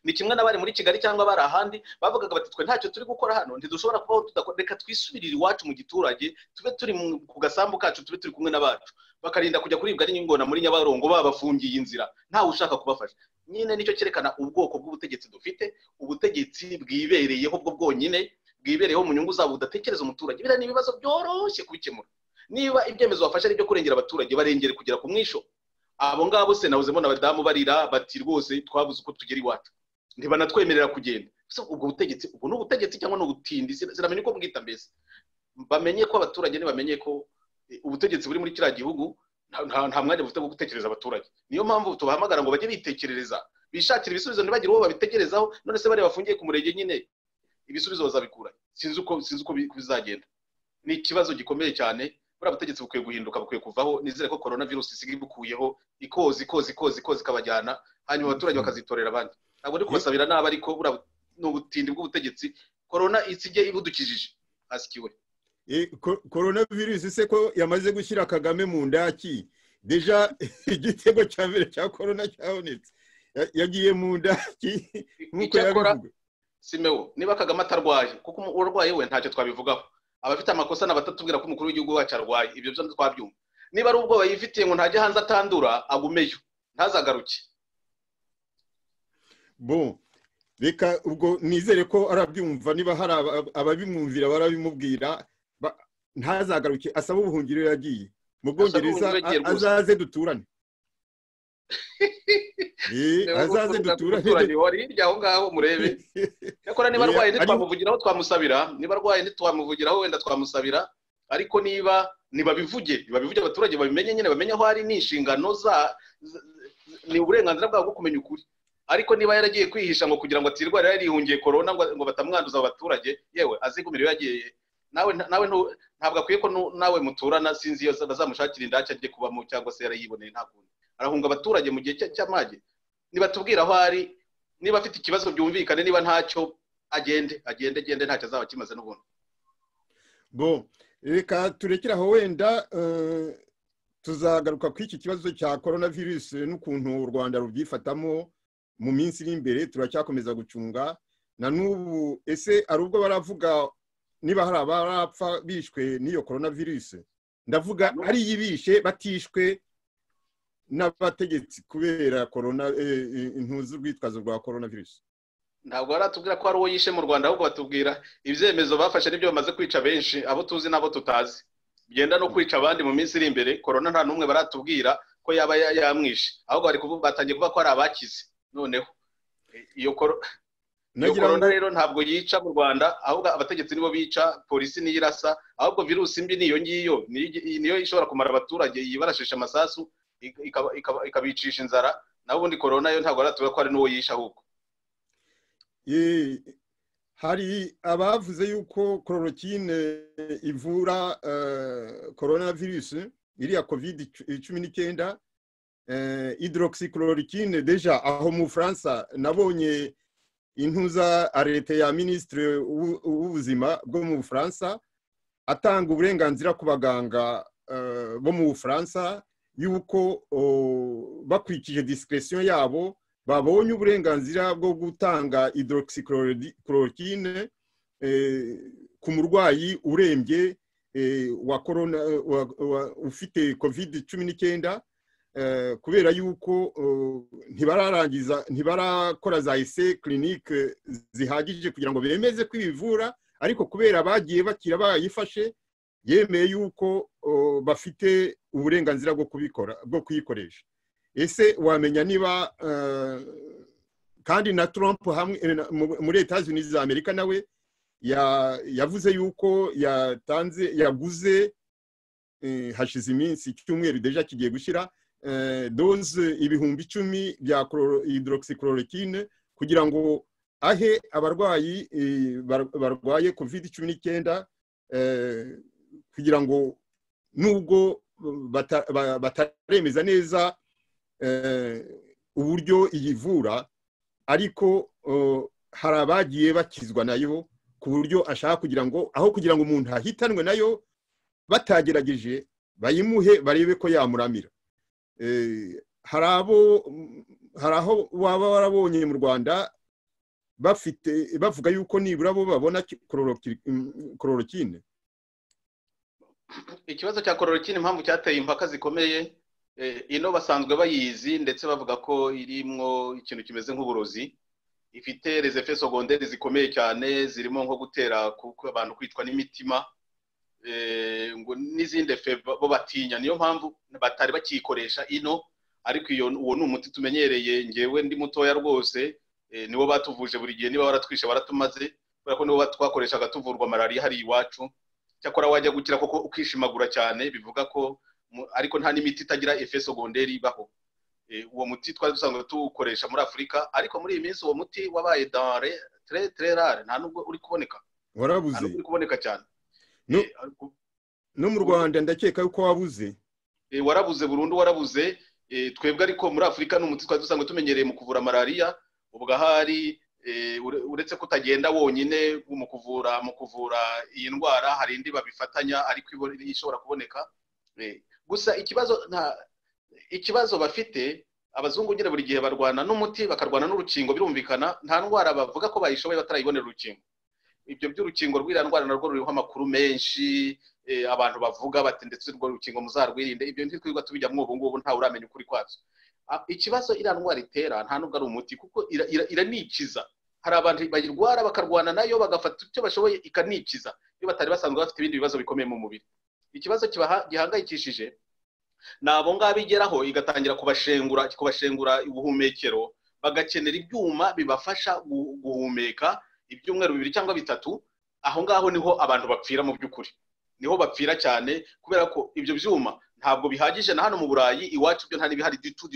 Speaker 2: ni kimwe n'abari muri Kigali cyangwa bari ahandi bavugaga bati twe ntacyo turi gukora hano, ntidushobora kubaho tudakoreka twisubirira iwacu mu giturage, tube turi ku gasambu kacu, tube turi kumwe n'abacu, bakarinda kujya kuribwa n'ingona muri Nyabarongo babafungiye inzira ntawe ushaka kubafasha. Nyine nicyo cyerekana ubwoko bw'ubutegetsi dufite, ubutegetsi bwibereyeho bwo bwonyine, bwibereyeho mu nyungu zabo, budatekereza umuturage. Bira ni ibibazo byoroshye kubikemura. Niba ibyemezo bafasha ari byo kurengera abaturage, barengere kugera ku mwisho. Abo ngabo se nawuzemo n'abadamu barira bati rwose twabuze uko tugera iwacu, ntibanatwemerera kugenda. Ubwo butegetsi ubwo n'ubutegetsi cyangwa n'ubutindi ziramenya uko bwita mbese. Bamenye ko abaturage bamenye ko ubutegetsi buri muri kiriya gihugu nta mwanya bufite wo gutekereza abaturage. Niyo mpamvu tubahamagara ngo bajye bitekerereza, bishakira ibisubizo, ntibagire uwo babitegerezaho. None se bari bafungiye ku murenge nyine ibisubizo bazabikura? Sinzi uko bizagenda. Ni ikibazo gikomeye cyane. Buriya butegetsi bukwiye guhinduka, bukwiye kuvaho. Nizere ko coronavirus isigaye bukuyeho ikozi kabajyana, hanyuma abaturage bakazitorera abandi. Ntabwo ndi kubasabira nabi, ariko buriya n'ubutindi bw'ubutegetsi corona isige ibudukijije asikiwe.
Speaker 1: Coronavirus se ko yamaze gushyira Kagame mu ndaki, deja igitego cya mbere cya corona cyabonetse yagiye mu ndaki nkuko yabivuga.
Speaker 2: Simeo, niba Kagame atarwaye, kuko urwaye we ntacyo twabivugaho, abafite amakosa n'abatatubwira ko umukuru w'igihugu wacu arwaye, ibyo byo twabyumva. Niba ari ubwoba yifitiye ngo ntajye hanze atandura, agumeyo ntazagaruke.
Speaker 1: Bon, reka ubwo nizere ko arabyumva. Niba hari ababimwumvira barabimubwira, ntazagaruke, asaba ubuhungiro yagiye mu Bwongereza, azaze duturane. Azaze duturane
Speaker 2: wari hirya aho ngaho murebe. Yakora niba arwaye ntitwamuvugiraho, twamusabira. Niba arwaye ntitwamuvugiraho, wenda twamusabira. Ariko niba bivuge abaturage babimenye nyine, bamenye aho ari, n'inshingano ni uburenganzira bwabo bwo kumenya ukuri. Ariko niba yaragiye kwihisha ngo kugira ngo atirwara yarihungiye corona ngo batamwanduza abaturage, yewe azigumira yagiye. Nawe ntabwo akwiye ko nawe muturana, sinzi iyo bazamushakira indake agiye kubamo cyangwa se yarayiboneye. Ntabwo arahunga abaturage mu gihe cy'amage. Niba tubwira aho ari, niba afite ikibazo byumvikane, niba ntacyo agende ntacyo azaba kimaze n'ubundi.
Speaker 1: Bon, reka turekera aho, wenda tuzagaruka ku iki kibazo cya coronavirus n'ukuntu u Rwanda rubyifatamo mu minsi iri imbere. Turacyakomeza gucunga na n'ubu. Ese ari ubwo baravuga niba hari abarapfa bishwe n'iyo coronavirus? Ndavuga ari yibishe batishwe n'abategetsi kubera corona, intuzi urwitwazo rwa coronavirus.
Speaker 2: Ntabwo baratubwira ko ari uwo yishe mu Rwanda, ahubwo batubwira ibyemezo bafashe nibyo bamaze kwica benshi, abo tuzi nabo tutazi, bigenda no kwica abandi mu minsi iri imbere. Corona nta numwe baratubwira ko yaba yamwishe, ahubwo batangiye kuvuga ko ari abakize. Noneho iyo corona rero ntabwo yica mu Rwanda, ahubwo abategetsi nibo bica, polisi niyo irasa. Ahubwo virusi mbi niyo ngiyo niyo ishobora kumara abaturage, yibarashisha amasasu ikabicisha inzara. Naho ubundi corona yo ntabwo baratubwira ko ari n'uwo yisha. Ahubwo
Speaker 1: hari abavuze yuko chloroquine ivura coronavirus, iriya COVID-19, hydroxychloroquine. Deja aho mu France nabonye intuza arete ya ministre w'ubuzima bwo mu Bufaransa atanga uburenganzira ku baganga bo mu Bufaransa yuko bakurikije discretion yabo babonye uburenganzira bwo gutanga hydroxychloroquine ku murwayi urembye wa corona ufite COVID-19, kubera yuko ntibarakora za essai clinique zihagije kugira ngo bemeze kwivura, ariko kubera bagiye bakira bayifashe yemeye yuko bafite uburenganzira bwo kubikora bwo kuyikoresha. Ese wamenya niba kandi na Trump hamwe muri Etats-Unis za Amerika nawe yavuze yuko yaguze hashize iminsi icyumweru deja kigiye gushira doze ibihumbi 10 bya hydroxychloroquine kugira ngo ahe abarwayi barwaye COVID-19 kugira ngo nubwo bataremeza neza uburyo iyivura ariko hari abagiye bakizwa nayo ku buryo ashaka kugira ngo aho kugira ngo umuntu ahitanwe nayo batagerageje bayimuhe barebe ko yamuramira. Hari aho waba warabonye mu Rwanda bavuga yuko nibura bo babona chloroquine.
Speaker 2: Ikibazo cya chloroquine impamvu cyateye impaka zikomeye ino basanzwe bayizi ndetse bavuga ko irimwo ikintu kimeze nk'uburozi, ifite les effets secondaires zikomeye cyane zirimo nko gutera kuko abantu kwitwa n'imitima ngo n'izindi effets bo batinya, niyo mpamvu batari bakikoresha ino. Ariko uwo ni umuti tumenyereye, ngewe ndi mutoya rwose nibo batuvuje buri gihe, niba waratwishe baratumaze kubera ko nibo twakoreshaga tuvurwa malaria hari iwacu. Cyakora wajya gukira koko ukishimagura cyane, bivuga ko ariko nta n'imiti itagira effet secondaire ibaho. Uwo muti twari dusanzwe tukoresha muri Afrika, ariko muri iyi minsi uwo muti wabaye denrée très rare, nta nubwo uri kuboneka.
Speaker 1: Warabuze
Speaker 2: uri kuboneka cyane
Speaker 1: no mu Rwanda ndakeka yuko wabuze.
Speaker 2: Warabuze burundu, warabuze. Twebwe ariko muri Afrika n'umuti twari dusanzwe tumenyereye mu kuvura malaria, ubwo hari uretse kutagenda wonyine mu kuvura iyi ndwara, hari indi babifatanya ariko ishobora kuboneka. Gusa ikibazo bafite abazungu nyine buri gihe barwana n'umuti bakarwana n'urukingo, birumvikana nta ndwara bavuga ko bayishoboye batarayibonera urukingo. Ibyo by'urukingo rw'iriya ndwara narwo ruriho amakuru menshi, abantu bavuga bati ndetse urwo rukingo muzarwirinde. Ibyo ntitwirirwa tubijyamo ubu ngubu, ntawe uramenya ukuri kwabyo. Ikibazo iriya ndwara itera nta nubwo ari umuti, kuko iranikiza. Hari abantu bayirwara bakarwana nayo bagafata icyo bashoboye ikanikiza iyo batari basanzwe bafite ibindi bibazo bikomeye mu mubiri. Ikibazo gihangayikishije nabo ngabigeraho igatangira kubashengura ubuhumekero, bagakenera ibyuma bibafasha guhumeka ibyumweru 2 cyangwa 3. Aho ngaho niho abantu bapfira mu by'ukuri, niho bapfira cyane, kubera ko ibyo byuma ntabwo bihagije. Na hano mu Burayi iwacu byo nta n'ibihari ditu.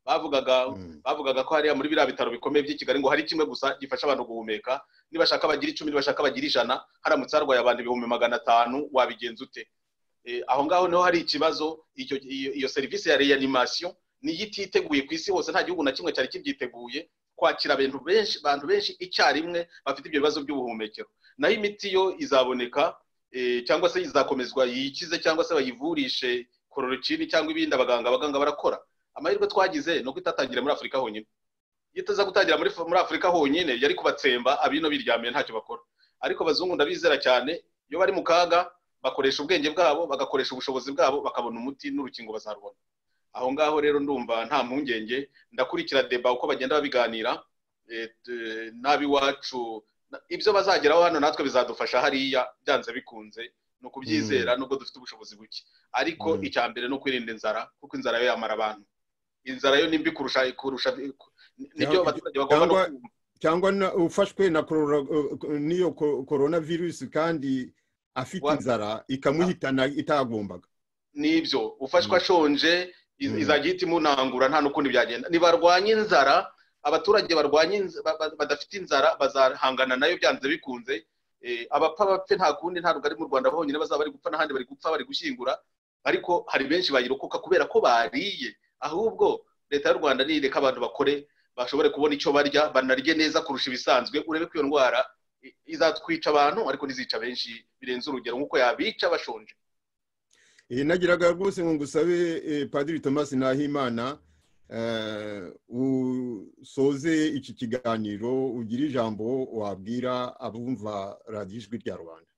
Speaker 2: Bavugaga ko hariya muri biriya bitaro bikomeye by'i Kigali ngo hari kimwe gusa gifasha abantu guhumeka, nibashaka bagira 10, nibashaka bagira 100, haramutse harwaye abantu 500 wabigenza ute? Aho ngaho niho hari ikibazo. Iyo serivisi ya reanimation niyo ititeguye ku isi hose, nta gihugu na kimwe cyari kibyiteguye kwakira abantu benshi icyarimwe bafite ibyo bibazo by'ubuhumekero. Naho imiti yo izaboneka cyangwa se izakomezwa yikize cyangwa se bayivurishe chloroquine cyangwa ibindi abaganga barakora. Amahirwe twagize no kwitatangira muri Afrika honyine. Yitaza gutangira muri Afrika honyine yari kubatsemba abino biryamiye ntacyo bakora. Ariko abazungu ndabizera cyane, iyo bari mu kaga bakoresha ubwenge bwabo, bagakoresha ubushobozi bwabo, bakabona umuti n'urukingo bazarubona. Aho ngaho rero ndumva nta mpungenge, ndakurikira deba uko bagenda babiganira nabi wacu. Ibyo bazageraho hano natwe bizadufasha hariya byanze bikunze, no kubyizera nubwo dufite ubushobozi buke. Ariko icya mbere no kwirinda inzara, kuko inzara yo yamara abantu. Inzara yo nimbi kurusha nibyo abaturage bagomba no kumva.
Speaker 1: Cyangwa ufashwe na niyo coronavirus kandi afite inzara ikamuhitana itagombaga.
Speaker 2: Nibyo ufashwa ashonje izagihita imunangura, nta n'ukundi byagenda. Nibarwanya inzara, abaturage badafite inzara bazahangana nayo byanze bikunze. Abapfa bapfe nta kundi, ntabwo ari mu Rwanda honyine bazaba bari gupfa, n'ahandi bari gupfa bari gushyingura. Ariko hari benshi bayirokoka kubera ko bariye. Ahubwo leta y'u Rwanda nireka abantu bakore, bashobore kubona icyo barya, banarye neza kurusha ibisanzwe. Urebe ko iyo ndwara izatwica abantu ariko nizica benshi birenze urugero nkuko yabica bashonje.
Speaker 1: Nagiraga rwose ngo ngusabe Padiri Thomas Nahimana usoze iki kiganiro, ugira ijambo wabwira abumva Radio Ijwi rya Rwanda.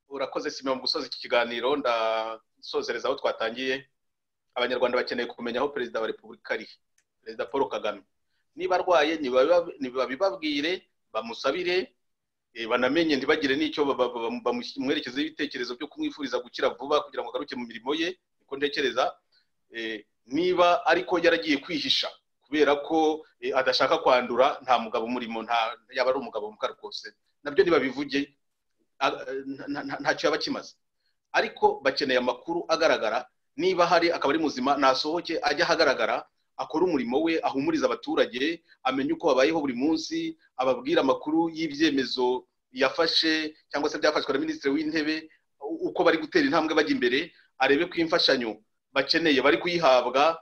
Speaker 2: Urakoze Simeon mu gusoza iki kiganiro, ndasozereza aho twatangiye. Abanyarwanda bakeneye kumenya aho Perezida wa Repubulika ari, Perezida Paul Kagame. Niba arwaye nibabibabwire, bamusabire, banamenye ntibagire n'icyo bamwerekezeho ibitekerezo byo kumwifuriza gukira vuba kugira ngo agaruke mu mirimo ye. Niko ntekereza. Niba ariko yaragiye kwihisha kubera ko adashaka kwandura, nta mugabo umurimo, yaba ari umugabo muka rwose, nabyo ntibabivuge, ntacyo yaba kimaze. Ariko bakeneye amakuru agaragara. Niba hari akaba ari muzima, nasohoke ajya ahagaragara, akora umurimo we, ahumuriza abaturage, amenye uko babayeho buri munsi, ababwira amakuru y'ibyemezo yafashe cyangwa se byafashwe na Minisitiri w'Intebe, uko bari gutera intambwe bajya imbere, arebe ko imfashanyo bakeneye bari kuyihabwa,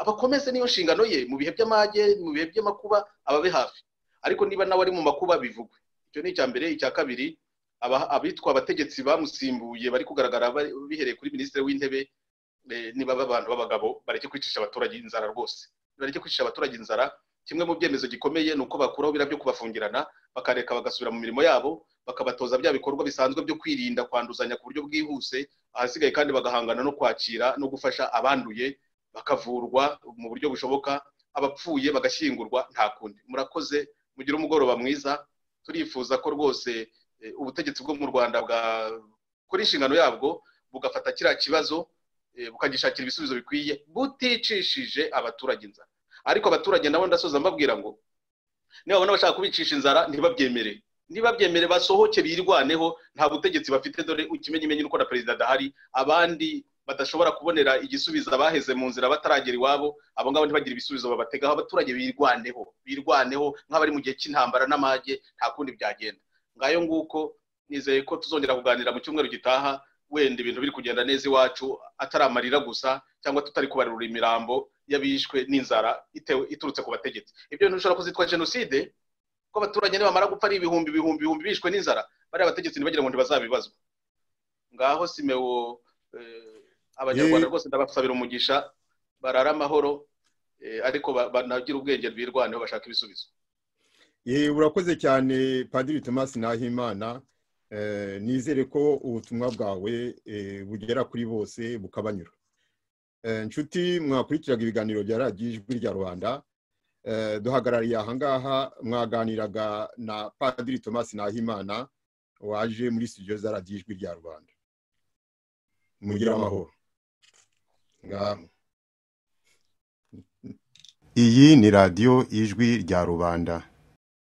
Speaker 2: abakomeze niyo nshingano ye mu bihe by'amage, mu bihe by'amakuba, ababe hafi. Ariko niba nawe ari mu makuba bivugwe. Icyo ni icya mbere. Icya kabiri, abitwa abategetsi bamusimbuye bari kugaragara bihereye kuri Minisitiri w'Intebe, niba abantu b'abagabo bareke kwicisha abaturage inzara rwose, bareke kwicisha abaturage inzara. Kimwe mu byemezo gikomeye nuko bakuraho bira byo kubafungirana, bakareka bagasubira mu mirimo yabo, bakabatoza bya bikorwa bisanzwe byo kwirinda kwanduzanya ku buryo bwihuse. Ahasigaye kandi bagahangana no kwakira no gufasha abanduye, bakavurwa mu buryo bushoboka, abapfuye bagashyingurwa. Nta kundi. Murakoze, mugire umugoroba mwiza. Turifuza ko rwose ubutegetsi bwo mu Rwanda kuri inshingano yabwo bugafata kiriya kibazo, bukagishakira ibisubizo bikwiye, buticishije abaturage inzara. Ariko abaturage nabo ndasoza mbabwira ngo niba babona bashaka kubicisha inzara ntibabyemere, basohoke birwaneho. Nta butegetsi bafite, dore ukimenye uko na perezida adahari, abandi badashobora kubonera igisubizo abaheze mu nzira bataragera iwabo, abo ngabo ntibagire ibisubizo babategaho. Abaturage birwaneho nk'abari mu gihe cy'intambara n'amage, nta kundi byagenda. Ngayo nguko, nizeye ko tuzongera kuganira mu cyumweru gitaha, wenda ibintu biri kugenda neza iwacu, atari amarira gusa, cyangwa tutari kubarura imirambo y'abishwe n'inzara iturutse ku bategetsi. Ibyo bintu bishobora kuzitwa jenoside, ko abaturage nibamara gupfa ari ibihumbi bishwe n'inzara, bari abategetsi ntibagira ngo ntibazabibazwa. Ngaho Simewo, abanyarwanda rwose ndabasabira umugisha, barara amahoro, ariko banagira ubwenge birwaneho, bashaka ibisubizo.
Speaker 1: Urakoze cyane Padiri Thomas Nahimana. Nizere ko ubutumwa bwawe bugera kuri bose bukabanyura. Nshuti mwakurikiraga ibiganiro bya radiyo Ijwi rya Rwanda, duhagarariye ahangaha mwaganiraga na Padiri Thomas Nahimana waje muri studio za radiyo Ijwi rya Rwanda. Mugira amahoro. Iyi ni radiyo Ijwi rya Rubanda.